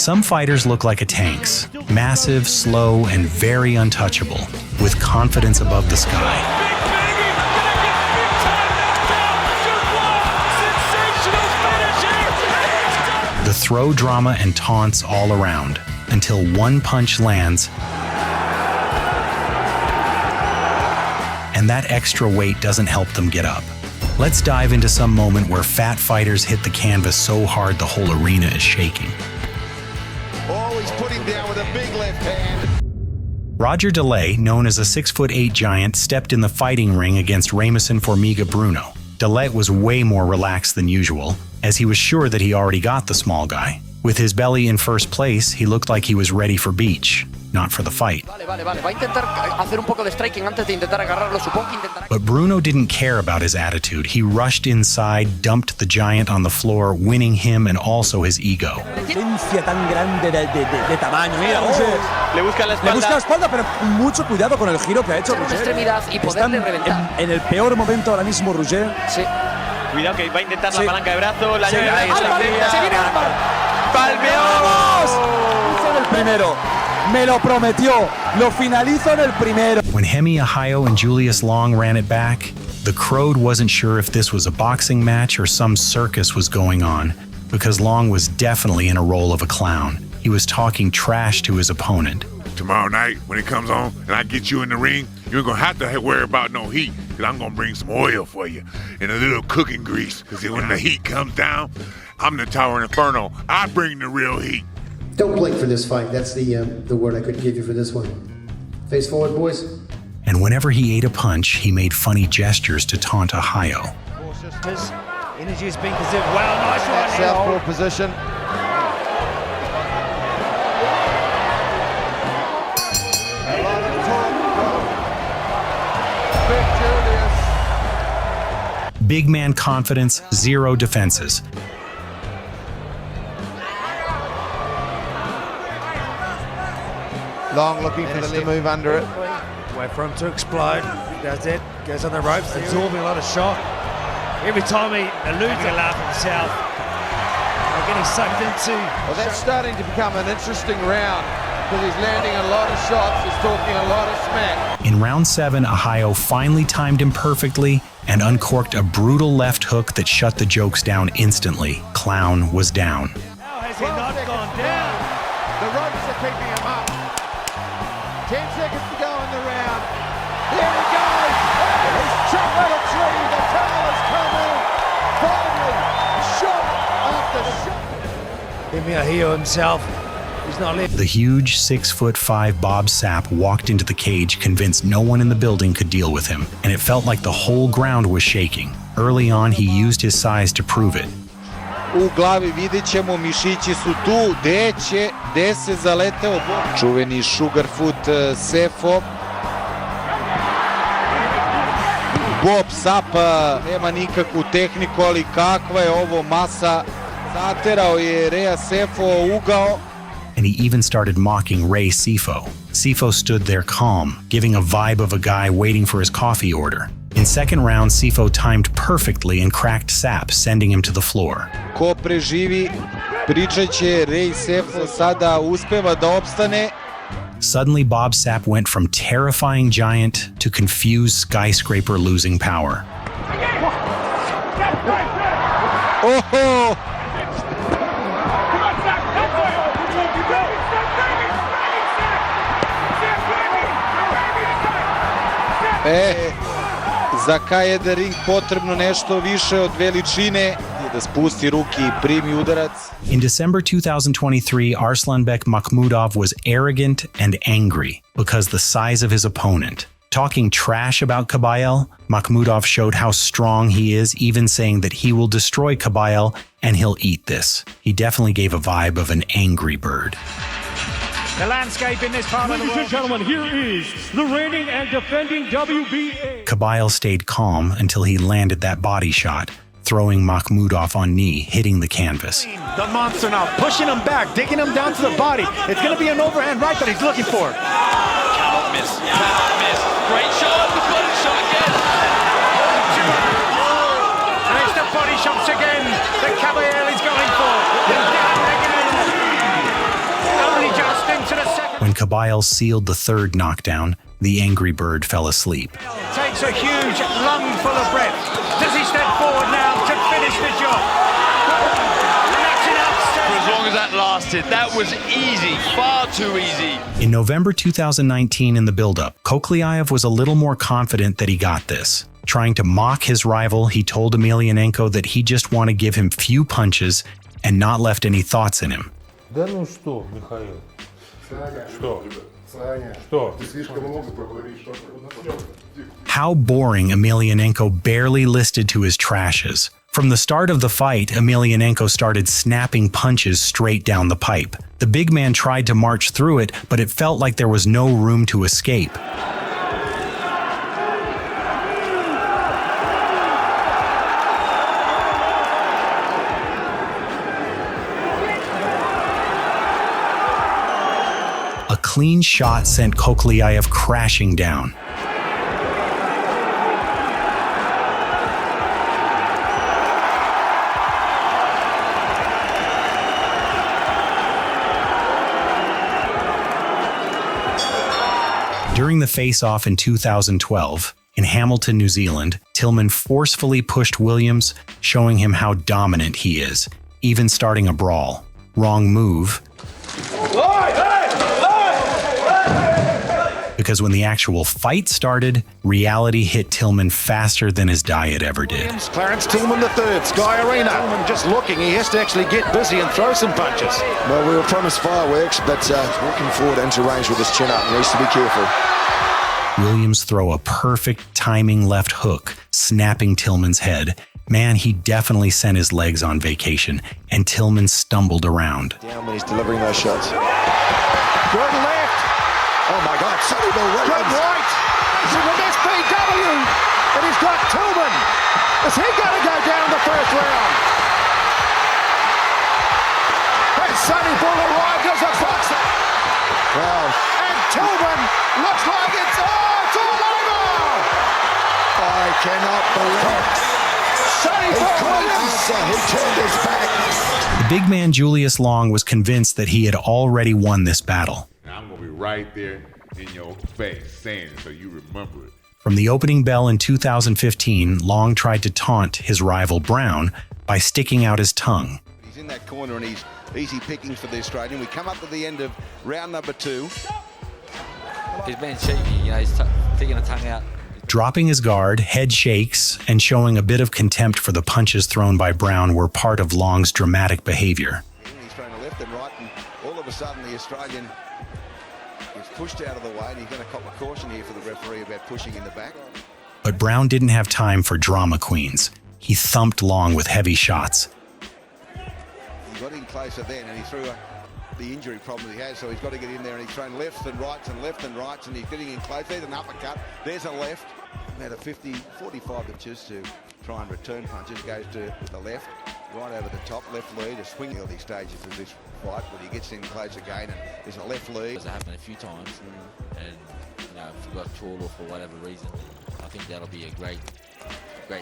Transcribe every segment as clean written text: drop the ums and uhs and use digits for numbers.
Some fighters look like a tanks, massive, slow, and very untouchable, with confidence above the sky. The throw drama and taunts all around, until one punch lands, and that extra weight doesn't help them get up. Let's dive into some moment where fat fighters hit the canvas so hard the whole arena is shaking. Oh, he's putting down with a big left hand. Roger Delay, known as a 6'8" giant, stepped in the fighting ring against Ramison Formiga Bruno. Delay was way more relaxed than usual, as he was sure that he already got the small guy. With his belly in first place, he looked like he was ready for beach, not for the fight. But Bruno didn't care about his attitude. He rushed inside, dumped the giant on the floor, winning him and also his ego. Le busca la espalda, pero mucho cuidado con el giro que ha hecho Roger. Están en el peor momento ahora mismo, Roger. Sí. Cuidado que va a intentar la palanca de brazo, la llave. Se viene Álvaro. ¡Palmeamos! Hizo en el primero. Me lo prometió. Lo finalizo en el primero. When Hemi Ahayo and Julius Long ran it back, the Crowd wasn't sure if this was a boxing match or some circus was going on, because Long was definitely in a role of a clown. He was talking trash to his opponent. Tomorrow night, when it comes on and I get you in the ring, you ain't gonna have to worry about no heat, because I'm gonna bring some oil for you and a little cooking grease, because when the heat comes down, I'm the Tower Inferno. I bring the real heat. Don't blink for this fight. That's the word I could give you for this one. Face forward, boys. And whenever he ate a punch, he made funny gestures to taunt Ahayo. Energy is being considered. Wow, nice right hand. Southpaw position. Big man confidence, zero defenses. Long looking for them to move under it. Wait for him to explode. Does it. Goes on the ropes, absorbing a lot of shock. Every time he eludes a laugh himself. They're getting sucked into. Well, that's starting to become an interesting round, because he's landing a lot of shots, he's talking a lot of smack. In round 7, Ahayo finally timed him perfectly and uncorked a brutal left hook that shut the jokes down instantly. Clown was down. How has he not gone down? The ropes are keeping him up. 10 seconds to go in the round. Here he goes. He's chopped out a tree. The towel has come in. Finally, shot after shot. Emelianenko himself. He's not left. The huge 6'5" Bob Sapp walked into the cage convinced no one in the building could deal with him, and it felt like the whole ground was shaking. Early on, he used his size to prove it. U glavi vidjet ćemo, mišići su tu, gde se zaleteo čuveni Sugarfoot Sefo. Bob Sapp nema nikakvu tehniku, ali kakva je ovo masa. Zaterao je Rea Sefo ugao. And he even started mocking Ray Sefo. Sefo stood there calm, giving a vibe of a guy waiting for his coffee order. In second round, Sefo timed perfectly and cracked Sapp, sending him to the floor. Ko preživi, pričat će Ray Sefo sada uspeva da opstane. Suddenly, Bob Sapp went from terrifying giant to confused skyscraper losing power. Oh! Za K1 ring potrebno nešto više od veličine, da spusti ruke i primi udarac. In December 2023, Arslanbek Makhmudov was arrogant and angry because the size of his opponent. Talking trash about Kabayel, Makhmudov showed how strong he is, even saying that he will destroy Kabayel and he'll eat this. He definitely gave a vibe of an angry bird. The landscape in this part of the world. Ladies and gentlemen, here is the reigning and defending WBA. Kabayel stayed calm until he landed that body shot, throwing Makhmudov on knee, hitting the canvas. The monster now, pushing him back, digging him down to the body. It's going to be an overhand right that he's looking for. Cannot miss, cannot miss. Great shot, the body shot again. And it's the body shots again that Kabayel is going for. Kabayel sealed the third knockdown, the angry bird fell asleep. Takes a huge lungful of breath. Does he step forward now to finish the job? For as long as that lasted, that was easy, far too easy. In November 2019 in the build-up, Koklyaev was a little more confident that he got this. Trying to mock his rival, he told Emelianenko that he just want to give him few punches and not left any thoughts in him. Да ну что, Михаил? Что? Что? Ты слишком много поговоришь. How boring Emelianenko barely listed to his trashes. From the start of the fight, Emelianenko started snapping punches straight down the pipe. The big man tried to march through it, but it felt like there was no room to escape. A clean shot sent Koklyaev crashing down. During the face-off in 2012, in Hamilton, New Zealand, Tillman forcefully pushed Williams, showing him how dominant he is, even starting a brawl. Wrong move. Because when the actual fight started, reality hit Tillman faster than his diet ever did. Clarence Tillman III, Sky Arena. Tillman just looking, he has to actually get busy and throw some punches. Well, we were promised fireworks, but walking forward into range with his chin up, he needs to be careful. Williams throw a perfect timing left hook, snapping Tillman's head. Man, he definitely sent his legs on vacation, and Tillman stumbled around. Down when he's delivering those shots. Good left. Oh my God, Sonny Bill Williams. Good right. He's in the SPW. And he's got Tillman. Is he going to go down the first round? And Sonny Bill arrived as a boxer. Wow. And Tillman looks like it's all over. I cannot believe it. Sonny Bill Williams. He turned his back. The big man Julius Long was convinced that he had already won this battle. I'm going to be right there in your face saying it so you remember it. From the opening bell in 2015, Long tried to taunt his rival Brown by sticking out his tongue. He's in that corner and he's easy pickings for the Australian. We come up to the end of round number 2. He's being cheeky, he's taking a tongue out. Dropping his guard, head shakes, and showing a bit of contempt for the punches thrown by Brown were part of Long's dramatic behavior. He's thrown left and right, and all of a sudden the Australian gets pushed out of the way, and he's going to cop a caution here for the referee about pushing in the back. But Brown didn't have time for drama queens. He thumped Long with heavy shots. He got in closer then, and he threw the injury problem he has, so he's got to get in there, and he's thrown lefts and rights and left and rights, and he's getting in close. There's an uppercut, there's a left. Now the 45 that choose to try and return punches goes to the left, right over the top, left lead, a swing early stages of this fight, but he gets in close again, and there's a left lead. It's happened a few times, and if you got tall or for whatever reason, I think that'll be a great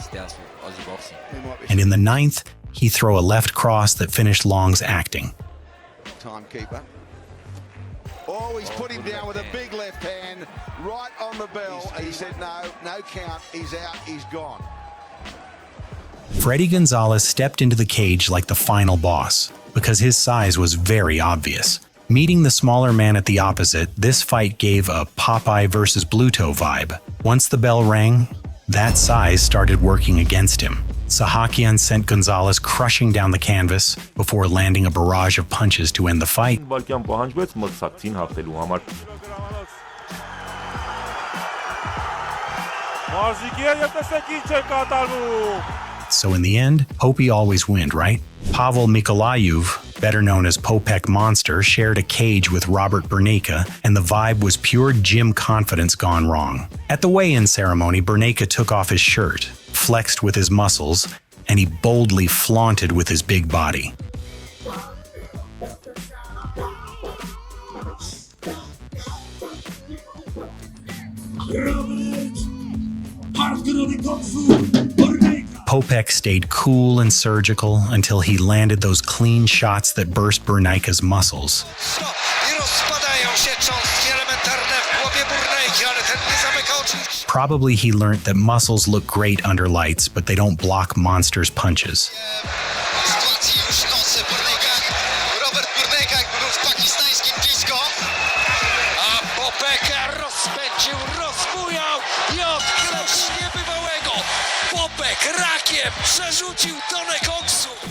stance for Aussie boxing. And in the 9th, he threw a left cross that finished Long's acting. Timekeeper. Oh, he's put him down with a big left hand right on the bell. And he said no count, he's out, he's gone. Freddie Gonzalez stepped into the cage like the final boss, because his size was very obvious. Meeting the smaller man at the opposite, this fight gave a Popeye versus Bluto vibe. Once the bell rang, that size started working against him. Sahakyan sent Gonzalez crushing down the canvas before landing a barrage of punches to end the fight. So in the end, Popey always win, right? Pavel Mikolaev, better known as Popek Monster, shared a cage with Robert Burneika, and the vibe was pure gym confidence gone wrong. At the weigh-in ceremony, Burneika took off his shirt, flexed with his muscles, and he boldly flaunted with his big body. Popek stayed cool and surgical until he landed those clean shots that burst Burneika's muscles. Probably he learned that muscles look great under lights, but they don't block monsters' punches.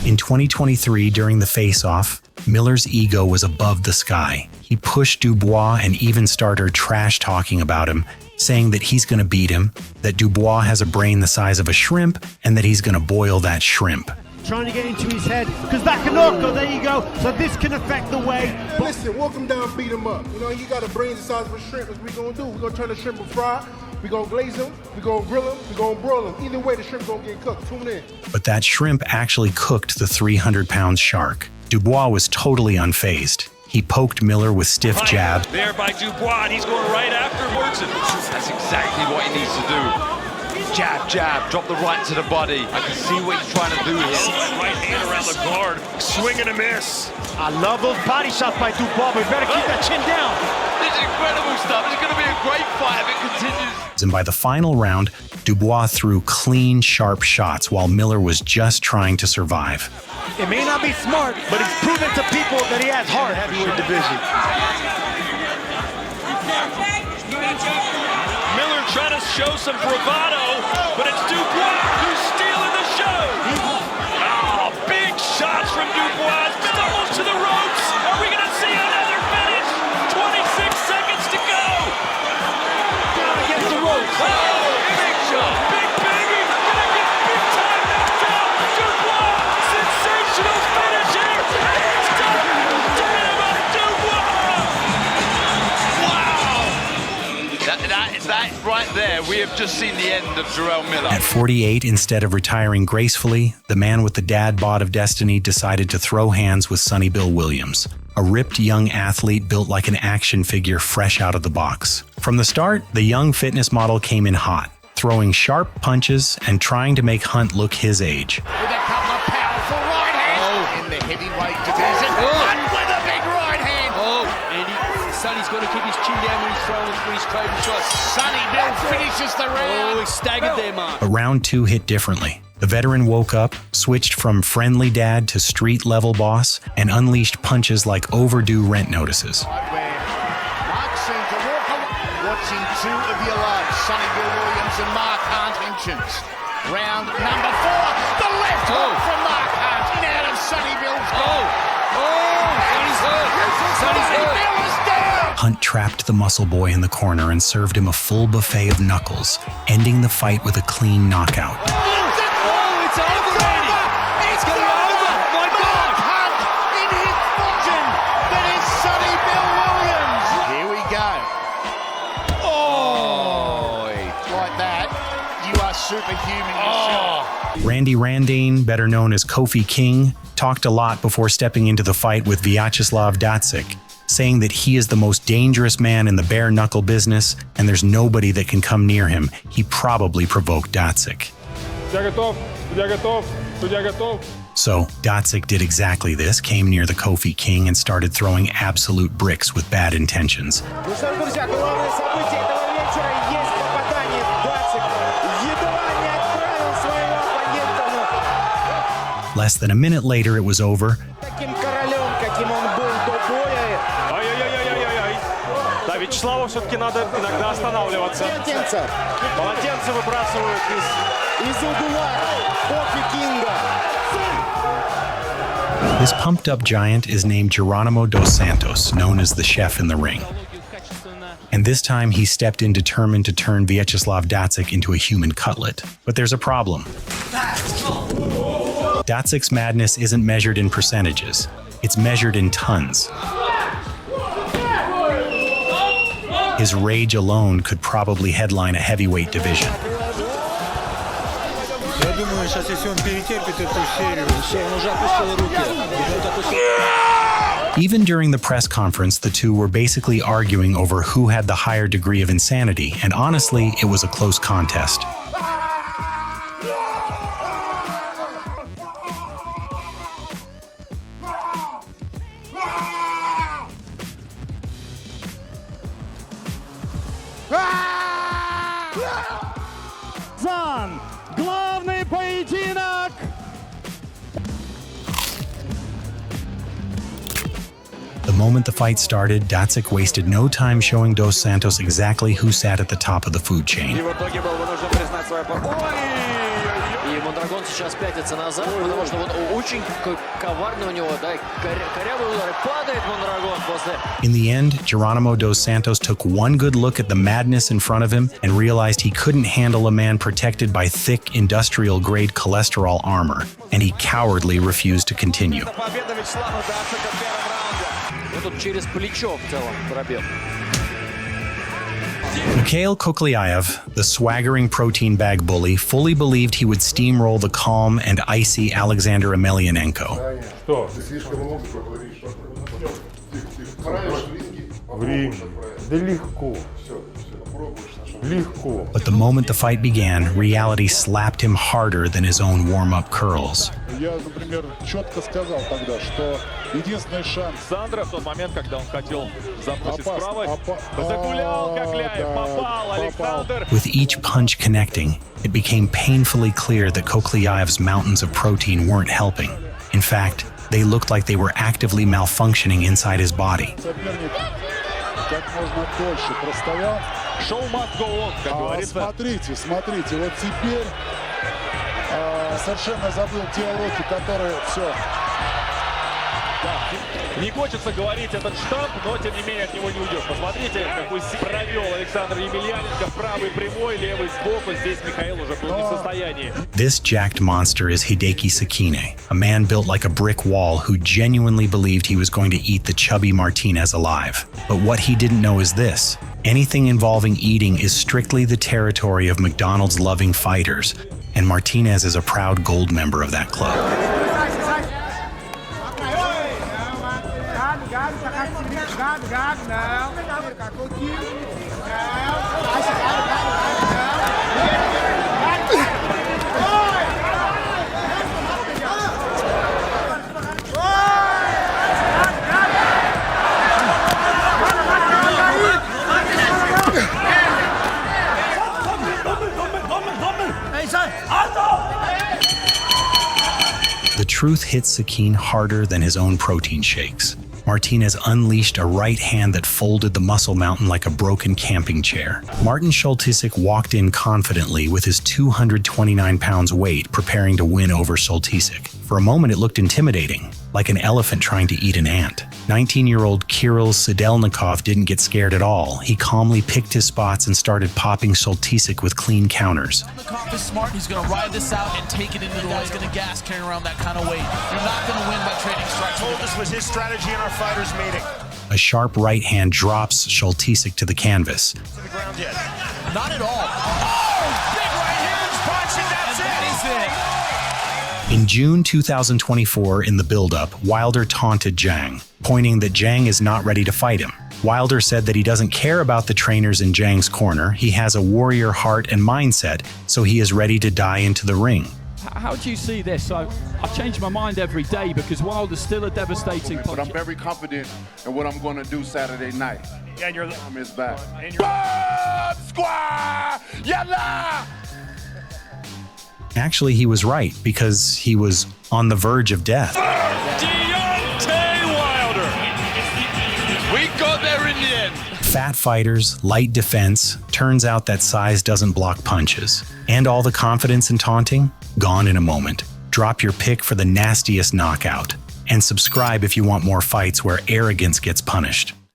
In 2023, during the face-off, Miller's ego was above the sky. He pushed Dubois and even started trash-talking about him, saying that he's going to beat him, that Dubois has a brain the size of a shrimp, and that he's going to boil that shrimp. Trying to get into his head, because that can knock, oh, there you go. So this can affect the way. Listen, walk him down, beat him up. You know, you got a brain the size of a shrimp. What we gonna do? We're gonna turn the shrimp and fry. We're gonna glaze him. We're gonna grill him. We're gonna broil him. Either way, the shrimp gonna get cooked. Tune in. But that shrimp actually cooked the 300-pound shark. Dubois was totally unfazed. He poked Miller with stiff jabs. There by Dubois, and he's going right afterwards. That's exactly what he needs to do. Jab, jab, drop the right to the body. I can see what he's trying to do here. Right hand around the guard, swing and a miss. I love those body shots by Dubois, but we better keep that chin down. This is incredible stuff. It's going to be a great fight if it continues. And by the final round, Dubois threw clean, sharp shots while Miller was just trying to survive. It may not be smart, but he's proven to people that he has heart. Heavyweight division. Miller trying to show some bravado, but it's Dubois who's stealing the show. Oh, big shots from Dubois. Stumbles to the ropes. Are we going to see another finish? 26 seconds to go. Down against the ropes. Oh, big shot. Big baby. Gonna get big time knocked out. Dubois. Sensational finish here. And it's done. Dynamite Dubois. Wow. That right there, we have just seen the end of Jarrell Miller. At 48, instead of retiring gracefully, the man with the dad bod of destiny decided to throw hands with Sonny Bill Williams, a ripped young athlete built like an action figure fresh out of the box. From the start, the young fitness model came in hot, throwing sharp punches and trying to make Hunt look his age. With a couple of powerful right hands in the heavyweight division. Hunt with a big right hand. Sonny's got to keep his chin down when he's throwing his cradle shots. Sonny Bill finishes the round. Oh, he staggered there, Mark. But round two hit differently. The veteran woke up, switched from friendly dad to street-level boss, and unleashed punches like overdue rent notices. Mark seems to walk away. Watching two of your loves, Sonny Bill Williams and Mark Hunt Hinchins. Round number 4. The left hook from Mark Hunt in out of Sonny Bill's goal. Sonny's hurt. Sonny's hurt. Bill is down. Hunt trapped the muscle boy in the corner and served him a full buffet of knuckles, ending the fight with a clean knockout. It's over, Randy. It's going to be over. My God. Hunt in his fortune. That is Sonny Bill Williams. Here we go. Oh, like that, you are superhuman yourself. Randy Randane, better known as Kofi King, talked a lot before stepping into the fight with Vyacheslav Datsik, saying that he is the most dangerous man in the bare-knuckle business and there's nobody that can come near him. He probably provoked Datsik. So Datsik did exactly this, came near the Kofi King and started throwing absolute bricks with bad intentions. Less than a minute later, it was over. Да, Вячеславу все-таки надо иногда останавливаться. Полотенце выбрасывают из угла Кофи Кинга. This pumped-up giant is named Geronimo dos Santos, known as the chef in the ring. And this time he stepped in determined to turn Vyacheslav Datsik into a human cutlet. But there's a problem. Datsik's madness isn't measured in percentages. It's measured in tons. His rage alone could probably headline a heavyweight division. Even during the press conference, the two were basically arguing over who had the higher degree of insanity, and honestly, it was a close contest. The moment the fight started, Datsik wasted no time showing Dos Santos exactly who sat at the top of the food chain. И Мондрагон сейчас пятится назад, потому что вот очень коварный у него, да, корявый удар, падает Мондрагон после. In the end, Geronimo Dos Santos took one good look at the madness in front of him and realized he couldn't handle a man protected by thick, industrial-grade cholesterol armor, and he cowardly refused to continue. Тут через плечо в целом пробил. Mikhail Koklyaev, the swaggering protein bag bully, fully believed he would steamroll the calm and icy Alexander Emelianenko. But the moment the fight began, reality slapped him harder than his own warm-up curls. Я, например, четко сказал тогда, что единственный шанс Сандра в тот момент, когда он хотел забросить с правой, загулял Кокляев, попал Александр. With each punch connecting, it became painfully clear that Koklyaev's mountains of protein weren't helping. In fact, they looked like they were actively malfunctioning inside his body. Как можно дольше простоял. Шоу must go on, как говорится. Смотрите, вот теперь совершенно забыл те уроки, которые все. Не хочется говорить этот штамп, но тем не менее от него не уйдешь. Посмотрите, какой провел Александр Емельяненко, правый прямой, левый сбоку. Здесь Михаил уже был не в состоянии. This jacked monster is Hideki Sakine, a man built like a brick wall who genuinely believed he was going to eat the chubby Martinez alive. But what he didn't know is this: anything involving eating is strictly the territory of McDonald's loving fighters, and Martinez is a proud gold member of that club. The truth hit Sakin harder than his own protein shakes. Martinez unleashed a right hand that folded the muscle mountain like a broken camping chair. Martin Sultisk walked in confidently with his 229 pounds weight, preparing to win over Sultisk. For a moment it looked intimidating, like an elephant trying to eat an ant. 19-year-old Kirill Sidelnikov didn't get scared at all. He calmly picked his spots and started popping Sultisk with clean counters. Sidelnikov is smart. He's going to ride this out and take it into the wall. He's going to gas carrying around that kind of weight. You're not going to win by trading strikes. I told this was his strategy in our fighters meeting. A sharp right hand drops Sultisk to the canvas. To the ground yet. Not at all. Oh, big right hand punch, and that's it. In June 2024, in the build-up, Wilder taunted Zhang, pointing that Zhang is not ready to fight him. Wilder said that he doesn't care about the trainers in Zhang's corner. He has a warrior heart and mindset, so he is ready to die into the ring. How do you see this? I've changed my mind every day because Wilder's still a devastating puncher. But I'm very confident in what I'm going to do Saturday night. Yeah, and you're on his back. Squad! Yalla! Actually, he was right, because he was on the verge of death. Deontay Wilder! We got there in the end. Fat fighters, light defense, turns out that size doesn't block punches. And all the confidence in taunting? Gone in a moment. Drop your pick for the nastiest knockout. And subscribe if you want more fights where arrogance gets punished.